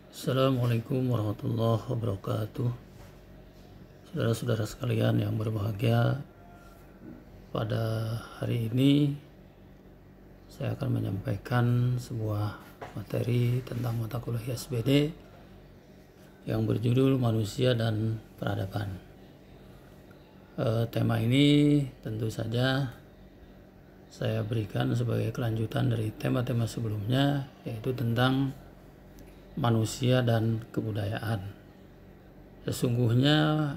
Assalamualaikum warahmatullahi wabarakatuh. Saudara-saudara sekalian yang berbahagia, pada hari ini saya akan menyampaikan sebuah materi tentang mata kuliah SBD yang berjudul Manusia dan Peradaban. Tema ini tentu saja saya berikan sebagai kelanjutan dari tema-tema sebelumnya, yaitu tentang manusia dan kebudayaan. Sesungguhnya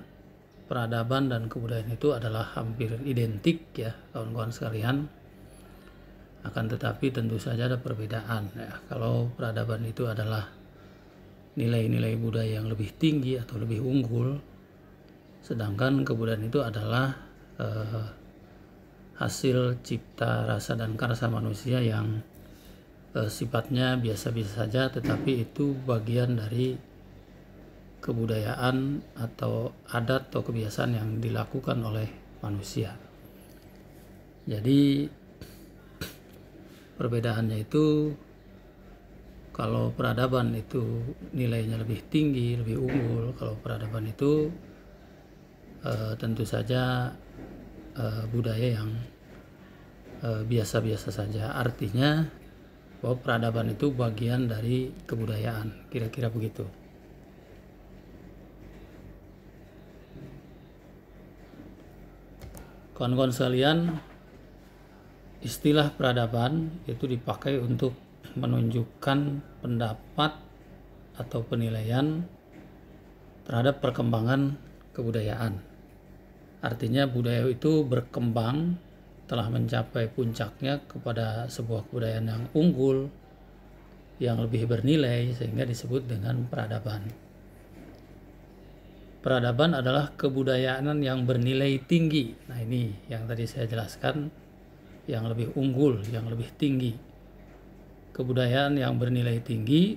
peradaban dan kebudayaan itu adalah hampir identik ya kawan-kawan sekalian. Akan tetapi tentu saja ada perbedaan ya. Kalau peradaban itu adalah nilai-nilai budaya yang lebih tinggi atau lebih unggul, sedangkan kebudayaan itu adalah hasil cipta rasa dan karsa manusia yang sifatnya biasa-biasa saja, tetapi itu bagian dari kebudayaan atau adat atau kebiasaan yang dilakukan oleh manusia. Jadi perbedaannya itu, kalau peradaban itu nilainya lebih tinggi, lebih unggul. Kalau peradaban itu tentu saja budaya yang biasa-biasa saja. Artinya bahwa peradaban itu bagian dari kebudayaan, kira-kira begitu. Kawan-kawan sekalian, istilah peradaban itu dipakai untuk menunjukkan pendapat atau penilaian terhadap perkembangan kebudayaan. Artinya budaya itu berkembang, telah mencapai puncaknya kepada sebuah kebudayaan yang unggul, yang lebih bernilai, sehingga disebut dengan peradaban. Peradaban adalah kebudayaan yang bernilai tinggi. Nah, ini yang tadi saya jelaskan, yang lebih unggul, yang lebih tinggi. Kebudayaan yang bernilai tinggi,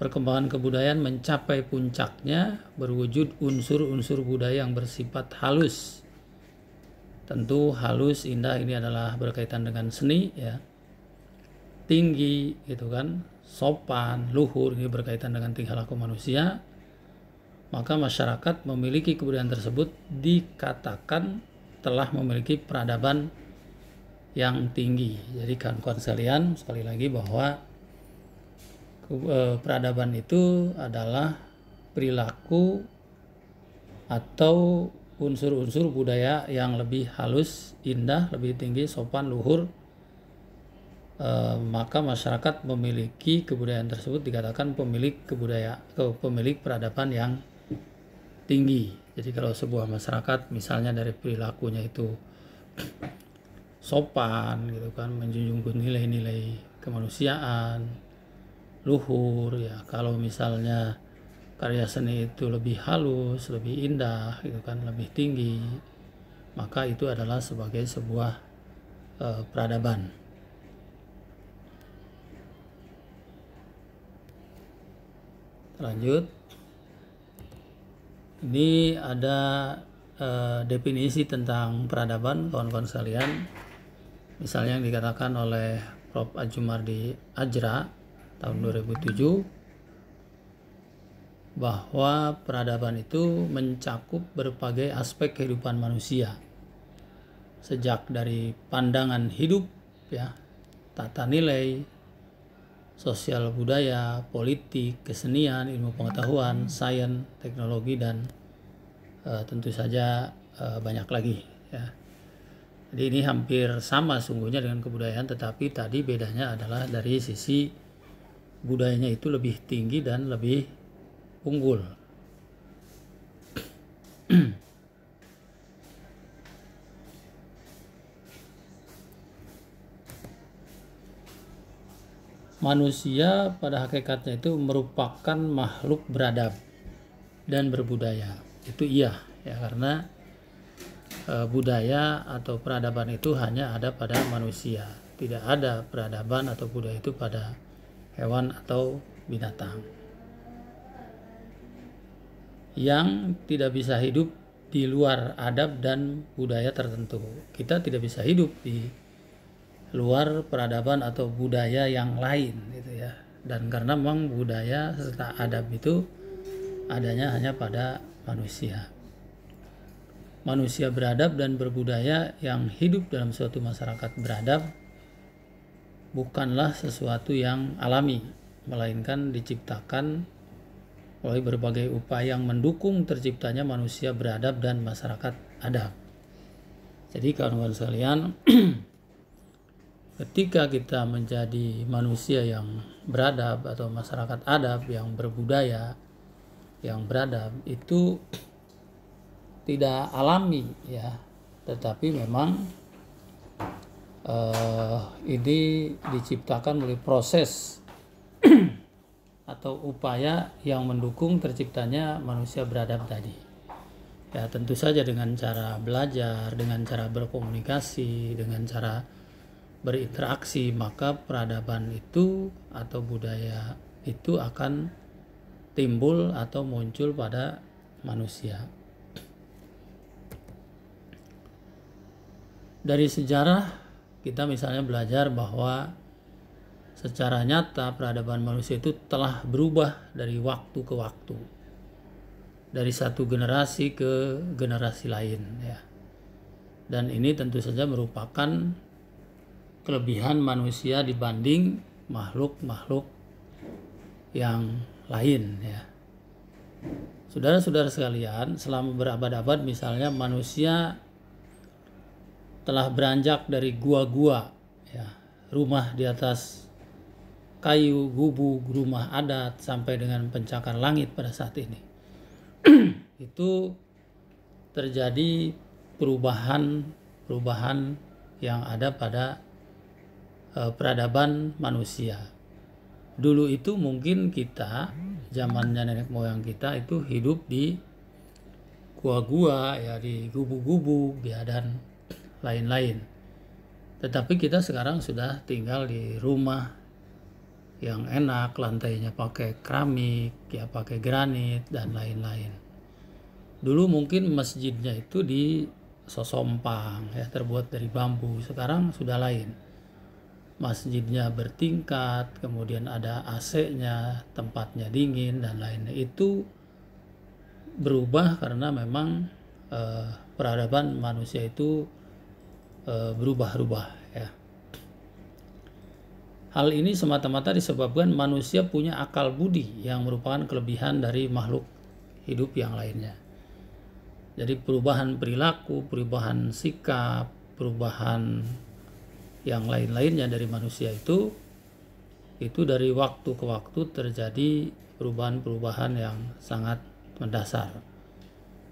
perkembangan kebudayaan mencapai puncaknya berwujud unsur-unsur budaya yang bersifat halus. Tentu halus, indah ini adalah berkaitan dengan seni ya. Tinggi gitu kan, sopan, luhur ini berkaitan dengan tingkah laku manusia. Maka masyarakat memiliki kebudayaan tersebut dikatakan telah memiliki peradaban yang tinggi. Jadi kawan-kawan sekalian, sekali lagi bahwa peradaban itu adalah perilaku atau unsur-unsur budaya yang lebih halus, indah, lebih tinggi, sopan, luhur. Maka masyarakat memiliki kebudayaan tersebut dikatakan pemilik peradaban yang tinggi. Jadi kalau sebuah masyarakat misalnya dari perilakunya itu sopan gitu kan, menjunjung nilai-nilai kemanusiaan, luhur ya. Kalau misalnya karya seni itu lebih halus, lebih indah gitu kan, lebih tinggi, maka itu adalah sebagai sebuah peradaban. Lanjut. Ini ada definisi tentang peradaban kawan-kawan sekalian. Misalnya yang dikatakan oleh Prof. Ajumardi Ajra tahun 2007, bahwa peradaban itu mencakup berbagai aspek kehidupan manusia, sejak dari pandangan hidup ya, tata nilai, sosial budaya, politik, kesenian, ilmu pengetahuan, sains, teknologi, dan tentu saja banyak lagi ya. Jadi ini hampir sama sungguhnya dengan kebudayaan, tetapi tadi bedanya adalah dari sisi budayanya itu lebih tinggi dan lebih unggul. Manusia pada hakikatnya itu merupakan makhluk beradab dan berbudaya. Itu iya ya, karena budaya atau peradaban itu hanya ada pada manusia. Tidak ada peradaban atau budaya itu pada hewan atau binatang. Yang tidak bisa hidup di luar adab dan budaya tertentu. Kita tidak bisa hidup di luar peradaban atau budaya yang lain gitu ya. Dan karena memang budaya serta adab itu adanya hanya pada manusia. Manusia beradab dan berbudaya yang hidup dalam suatu masyarakat beradab bukanlah sesuatu yang alami, melainkan diciptakan oleh berbagai upaya yang mendukung terciptanya manusia beradab dan masyarakat adab. Jadi kawan-kawan sekalian, ketika kita menjadi manusia yang beradab atau masyarakat adab yang berbudaya, yang beradab, itu tidak alami ya, tetapi memang ini diciptakan melalui proses atau upaya yang mendukung terciptanya manusia beradab tadi. Ya, tentu saja dengan cara belajar, dengan cara berkomunikasi, dengan cara berinteraksi, maka peradaban itu atau budaya itu akan timbul atau muncul pada manusia. Dari sejarah kita misalnya belajar bahwa secara nyata peradaban manusia itu telah berubah dari waktu ke waktu, dari satu generasi ke generasi lain ya. Dan ini tentu saja merupakan kelebihan manusia dibanding makhluk-makhluk yang lain ya. Saudara-saudara sekalian, selama berabad-abad misalnya manusia telah beranjak dari gua-gua ya, rumah di atas kayu, gubuk, rumah adat, sampai dengan pencakar langit pada saat ini. Itu terjadi perubahan yang ada pada peradaban manusia. Dulu itu mungkin kita, zamannya nenek moyang kita itu hidup di gua-gua ya, di gubuk-gubuk ya, dan lain-lain. Tetapi kita sekarang sudah tinggal di rumah yang enak, lantainya pakai keramik, ya pakai granit dan lain-lain. Dulu mungkin masjidnya itu di sosompang ya, terbuat dari bambu. Sekarang sudah lain. Masjidnya bertingkat, kemudian ada AC-nya, tempatnya dingin dan lainnya. Itu berubah karena memang peradaban manusia itu berubah-ubah ya. Hal ini semata-mata disebabkan manusia punya akal budi yang merupakan kelebihan dari makhluk hidup yang lainnya. Jadi perubahan perilaku, perubahan sikap, perubahan yang lain-lainnya dari manusia itu dari waktu ke waktu terjadi perubahan-perubahan yang sangat mendasar.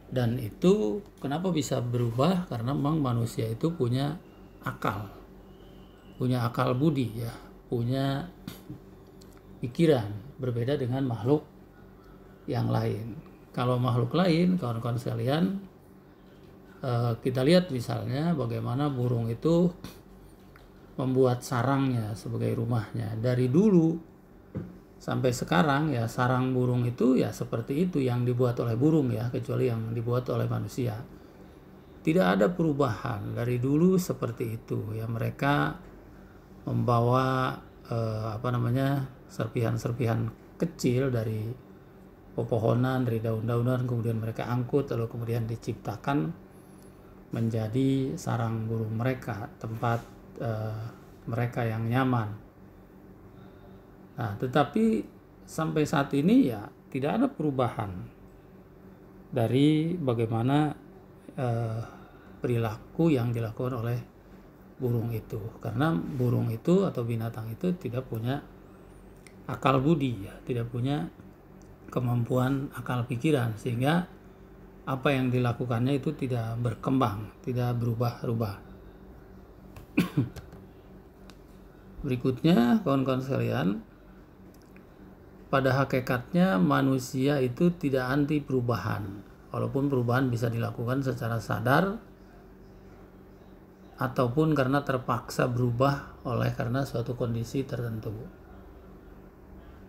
Dan itu kenapa bisa berubah? Karena memang manusia itu punya akal budi ya, punya pikiran, berbeda dengan makhluk yang lain. Kalau makhluk lain, kawan-kawan sekalian, kita lihat misalnya bagaimana burung itu membuat sarangnya sebagai rumahnya. Dari dulu sampai sekarang ya, sarang burung itu ya seperti itu yang dibuat oleh burung ya, kecuali yang dibuat oleh manusia. Tidak ada perubahan, dari dulu seperti itu ya. Mereka membawa serpihan-serpihan kecil dari pepohonan, dari daun-daunan, kemudian mereka angkut, lalu kemudian diciptakan menjadi sarang burung mereka, tempat mereka yang nyaman. Nah, tetapi sampai saat ini ya tidak ada perubahan dari bagaimana perilaku yang dilakukan oleh burung itu. Karena burung itu atau binatang itu tidak punya akal budi ya, tidak punya kemampuan akal pikiran, sehingga apa yang dilakukannya itu tidak berkembang, tidak berubah-ubah. Berikutnya kawan-kawan sekalian, pada hakikatnya manusia itu tidak anti perubahan, walaupun perubahan bisa dilakukan secara sadar ataupun karena terpaksa berubah oleh karena suatu kondisi tertentu.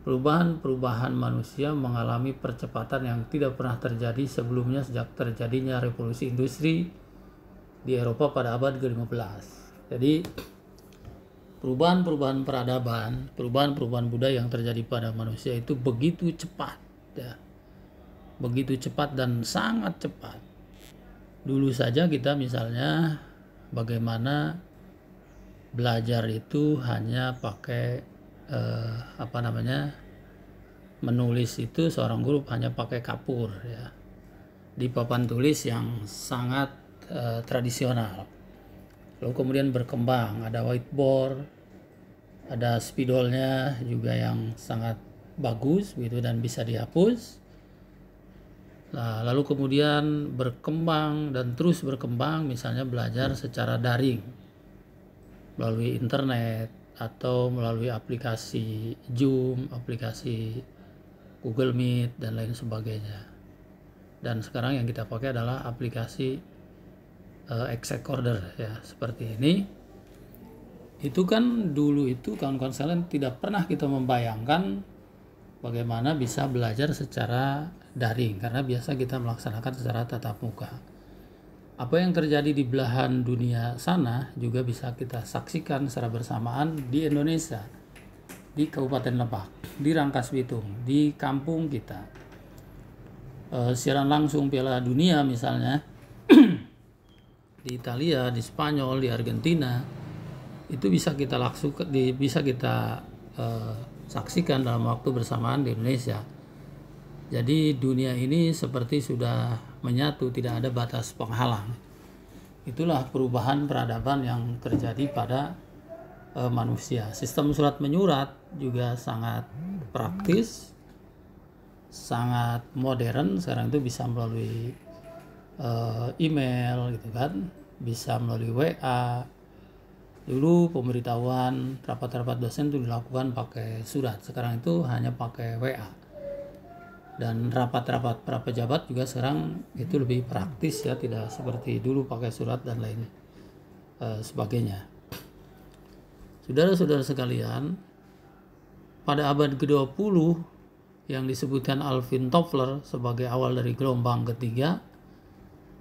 Perubahan manusia mengalami percepatan yang tidak pernah terjadi sebelumnya sejak terjadinya revolusi industri di Eropa pada abad ke-15. Jadi perubahan-perubahan peradaban, perubahan-perubahan budaya yang terjadi pada manusia itu begitu cepat, ya. Begitu cepat dan sangat cepat. Dulu saja kita misalnya bagaimana belajar itu hanya pakai menulis itu seorang guru hanya pakai kapur, ya, di papan tulis yang sangat tradisional. Lalu kemudian berkembang, ada whiteboard, ada spidolnya juga yang sangat bagus gitu dan bisa dihapus. Nah, lalu kemudian berkembang dan terus berkembang, misalnya belajar secara daring melalui internet atau melalui aplikasi Zoom, aplikasi Google Meet dan lain sebagainya. Dan sekarang yang kita pakai adalah aplikasi exact recorder, ya, seperti ini. Itu kan dulu itu kawan-kawan sekalian tidak pernah kita membayangkan bagaimana bisa belajar secara daring, karena biasa kita melaksanakan secara tatap muka. Apa yang terjadi di belahan dunia sana juga bisa kita saksikan secara bersamaan di Indonesia, di Kabupaten Lebak, di Rangkas Bitung, di kampung kita. Siaran langsung Piala Dunia misalnya di Italia, di Spanyol, di Argentina, itu bisa kita saksikan dalam waktu bersamaan di Indonesia. Jadi dunia ini seperti sudah menyatu, tidak ada batas penghalang. Itulah perubahan peradaban yang terjadi pada manusia. Sistem surat menyurat juga sangat praktis, sangat modern. Sekarang itu bisa melalui email gitu kan, bisa melalui WA. Dulu pemberitahuan rapat-rapat dosen itu dilakukan pakai surat, sekarang itu hanya pakai WA. Dan rapat-rapat para pejabat juga sekarang itu lebih praktis, ya, tidak seperti dulu pakai surat dan lain sebagainya. Saudara-saudara sekalian, pada abad ke-20 yang disebutkan Alvin Toffler sebagai awal dari gelombang ketiga,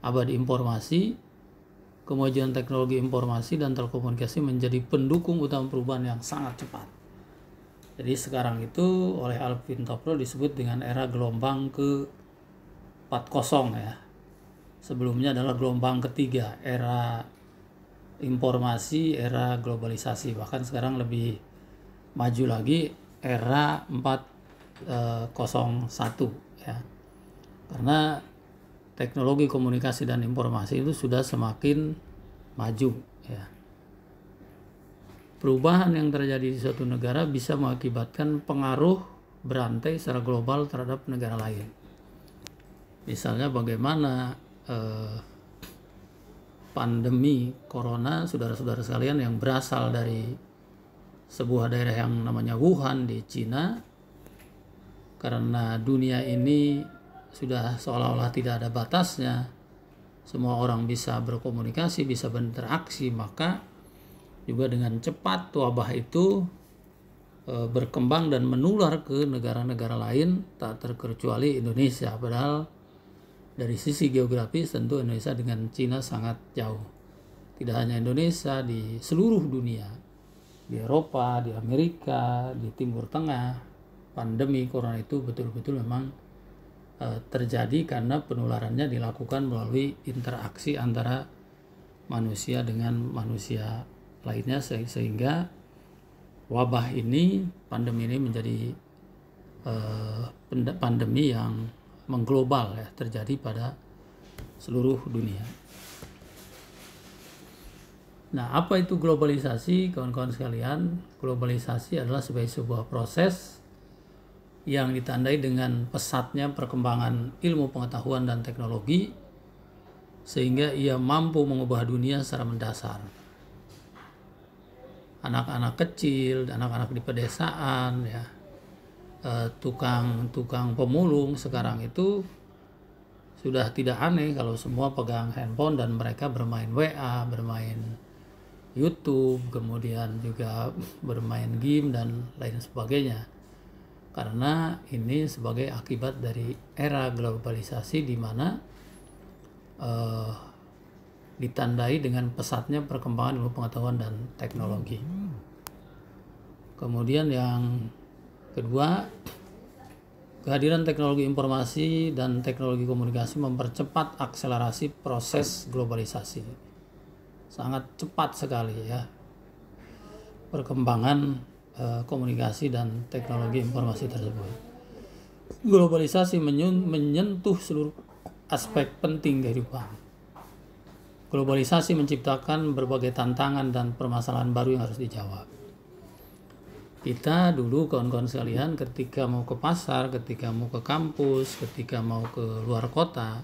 abad informasi, kemajuan teknologi informasi dan telekomunikasi menjadi pendukung utama perubahan yang sangat cepat. Jadi sekarang itu oleh Alvin Toffler disebut dengan era gelombang ke-40, ya. Sebelumnya adalah gelombang ketiga, era informasi, era globalisasi. Bahkan sekarang lebih maju lagi, era 401, ya. Karena teknologi komunikasi dan informasi itu sudah semakin maju, ya. Perubahan yang terjadi di suatu negara bisa mengakibatkan pengaruh berantai secara global terhadap negara lain. Misalnya bagaimana pandemi corona, saudara-saudara sekalian, yang berasal dari sebuah daerah yang namanya Wuhan di Cina, karena dunia ini sudah seolah-olah tidak ada batasnya, semua orang bisa berkomunikasi, bisa berinteraksi, maka juga dengan cepat wabah itu berkembang dan menular ke negara-negara lain, tak terkecuali Indonesia. Padahal dari sisi geografis tentu Indonesia dengan Cina sangat jauh. Tidak hanya Indonesia, di seluruh dunia, di Eropa, di Amerika, di Timur Tengah, pandemi corona itu betul-betul memang terjadi karena penularannya dilakukan melalui interaksi antara manusia dengan manusia lainnya, sehingga wabah ini, pandemi ini menjadi pandemi yang mengglobal, ya, terjadi pada seluruh dunia. Nah, apa itu globalisasi, kawan-kawan sekalian? Globalisasi adalah sebagai sebuah proses yang ditandai dengan pesatnya perkembangan ilmu pengetahuan dan teknologi, sehingga ia mampu mengubah dunia secara mendasar. Anak-anak kecil, anak-anak di pedesaan, ya, tukang pemulung sekarang itu sudah tidak aneh kalau semua pegang handphone dan mereka bermain WA, bermain YouTube, kemudian juga bermain game dan lain sebagainya. Karena ini sebagai akibat dari era globalisasi di mana ditandai dengan pesatnya perkembangan ilmu pengetahuan dan teknologi. Kemudian yang kedua, kehadiran teknologi informasi dan teknologi komunikasi mempercepat akselerasi proses globalisasi. Sangat cepat sekali ya perkembangan komunikasi dan teknologi informasi tersebut. Globalisasi menyentuh seluruh aspek penting kehidupan. Globalisasi menciptakan berbagai tantangan dan permasalahan baru yang harus dijawab. Kita dulu kawan-kawan sekalian ketika mau ke pasar, ketika mau ke kampus, ketika mau ke luar kota,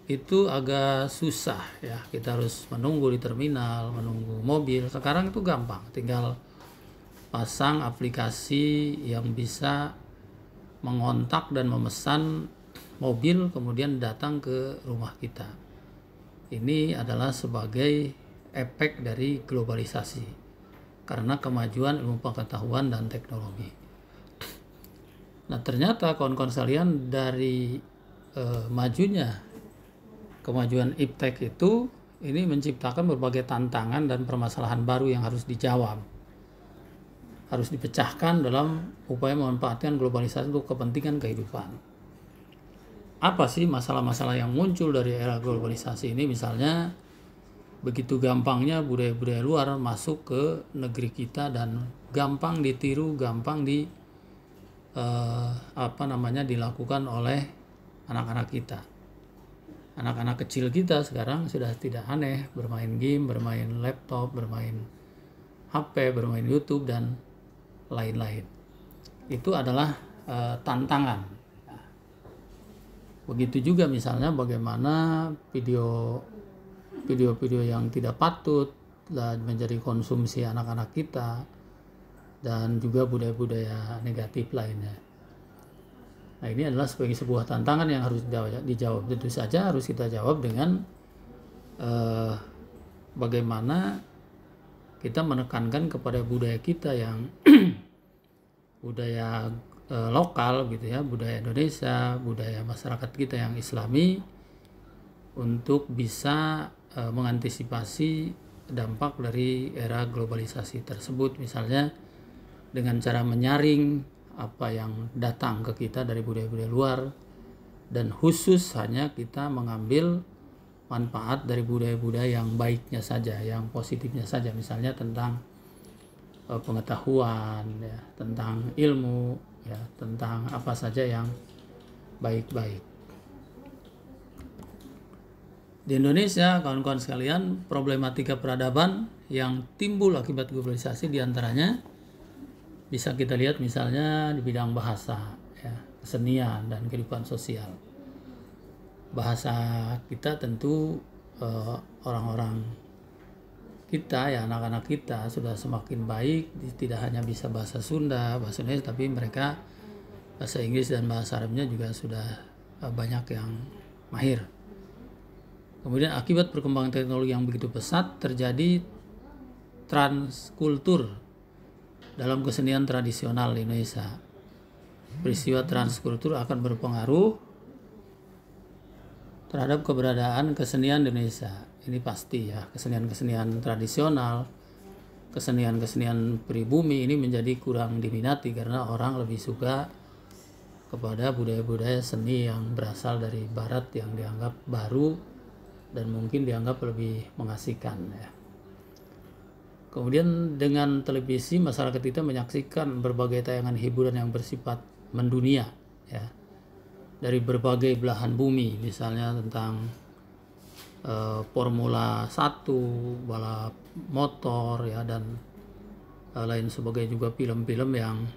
itu agak susah ya. Kita harus menunggu di terminal, menunggu mobil. Sekarang itu gampang, tinggal pasang aplikasi yang bisa mengontak dan memesan mobil kemudian datang ke rumah kita. Ini adalah sebagai efek dari globalisasi karena kemajuan ilmu pengetahuan dan teknologi. Nah, ternyata kawan-kawan sekalian dari majunya kemajuan iptek itu ini menciptakan berbagai tantangan dan permasalahan baru yang harus dijawab. Harus dipecahkan dalam upaya memanfaatkan globalisasi untuk kepentingan kehidupan. Apa sih masalah-masalah yang muncul dari era globalisasi ini? Misalnya begitu gampangnya budaya-budaya luar masuk ke negeri kita dan gampang ditiru, gampang dilakukan oleh anak-anak kita. Anak-anak kecil kita sekarang sudah tidak aneh bermain game, bermain laptop, bermain HP, bermain YouTube dan lain-lain. Itu adalah tantangan. Begitu juga misalnya bagaimana video-video yang tidak patut dan menjadi konsumsi anak-anak kita dan juga budaya-budaya negatif lainnya. Nah, ini adalah sebagai sebuah tantangan yang harus dijawab. Tentu saja harus kita jawab dengan bagaimana kita menekankan kepada budaya kita yang budaya lokal gitu ya, budaya Indonesia, budaya masyarakat kita yang Islami untuk bisa mengantisipasi dampak dari era globalisasi tersebut, misalnya dengan cara menyaring apa yang datang ke kita dari budaya-budaya luar dan khusus hanya kita mengambil manfaat dari budaya-budaya yang baiknya saja, yang positifnya saja, misalnya tentang pengetahuan ya, tentang ilmu ya, tentang apa saja yang baik-baik. Di Indonesia, kawan-kawan sekalian, problematika peradaban yang timbul akibat globalisasi diantaranya bisa kita lihat misalnya di bidang bahasa, ya, kesenian dan kehidupan sosial. Bahasa kita tentu orang-orang kita ya, anak-anak kita sudah semakin baik, tidak hanya bisa bahasa Sunda, bahasa Indonesia, tapi mereka bahasa Inggris dan bahasa Arabnya juga sudah banyak yang mahir. Kemudian akibat perkembangan teknologi yang begitu pesat terjadi transkultur dalam kesenian tradisional di Indonesia. Peristiwa transkultur akan berpengaruh terhadap keberadaan kesenian di Indonesia. Ini pasti ya, kesenian-kesenian tradisional, kesenian-kesenian pribumi ini menjadi kurang diminati karena orang lebih suka kepada budaya-budaya seni yang berasal dari barat yang dianggap baru dan mungkin dianggap lebih mengasihkan ya. Kemudian dengan televisi masyarakat kita menyaksikan berbagai tayangan hiburan yang bersifat mendunia ya, dari berbagai belahan bumi, misalnya tentang Formula 1, balap motor ya, dan lain sebagainya, juga film-film yang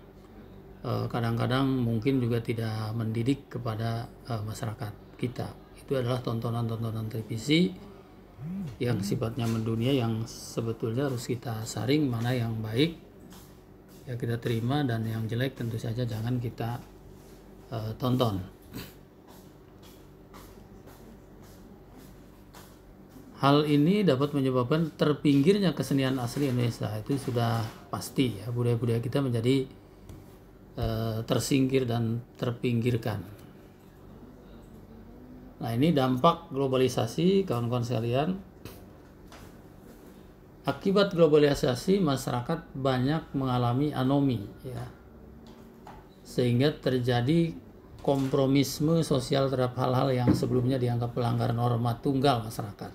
kadang-kadang mungkin juga tidak mendidik kepada masyarakat kita. Itu adalah tontonan-tontonan televisi yang sifatnya mendunia yang sebetulnya harus kita saring mana yang baik ya kita terima dan yang jelek tentu saja jangan kita tonton. Hal ini dapat menyebabkan terpinggirnya kesenian asli Indonesia. Itu sudah pasti ya, budaya-budaya kita menjadi tersingkir dan terpinggirkan. Nah, ini dampak globalisasi kawan-kawan sekalian. Akibat globalisasi masyarakat banyak mengalami anomi, ya, sehingga terjadi kompromisme sosial terhadap hal-hal yang sebelumnya dianggap pelanggar norma tunggal masyarakat.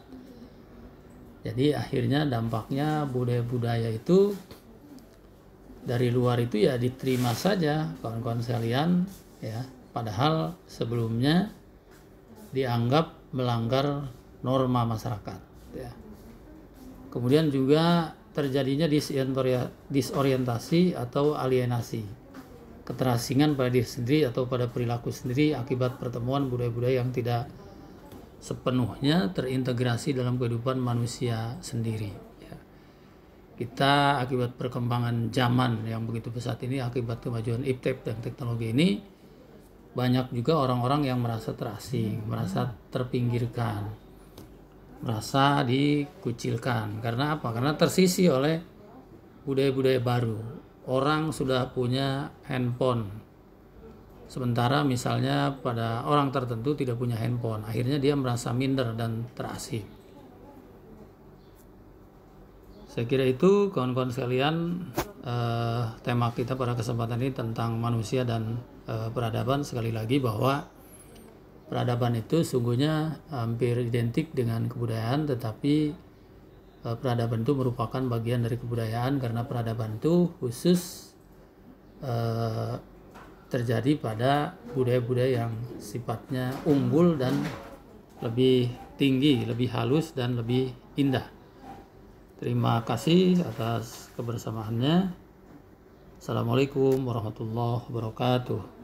Jadi akhirnya dampaknya budaya-budaya itu dari luar itu ya diterima saja kawan-kawan sekalian, ya, padahal sebelumnya dianggap melanggar norma masyarakat, ya. Kemudian juga terjadinya disorientasi atau alienasi, keterasingan pada diri sendiri atau pada perilaku sendiri akibat pertemuan budaya-budaya yang tidak sepenuhnya terintegrasi dalam kehidupan manusia sendiri. Kita akibat perkembangan zaman yang begitu pesat ini, akibat kemajuan iptek dan teknologi ini, banyak juga orang-orang yang merasa terasing, merasa terpinggirkan, merasa dikucilkan. Karena apa? Karena tersisih oleh budaya-budaya baru. Orang sudah punya handphone, sementara misalnya pada orang tertentu tidak punya handphone. Akhirnya dia merasa minder dan terasing. Saya kira itu kawan-kawan sekalian, tema kita pada kesempatan ini tentang manusia dan peradaban. Sekali lagi bahwa peradaban itu sungguhnya hampir identik dengan kebudayaan, tetapi peradaban itu merupakan bagian dari kebudayaan karena peradaban itu khusus terjadi pada budaya-budaya yang sifatnya unggul dan lebih tinggi, lebih halus dan lebih indah. Terima kasih atas kebersamaannya. Assalamualaikum warahmatullahi wabarakatuh.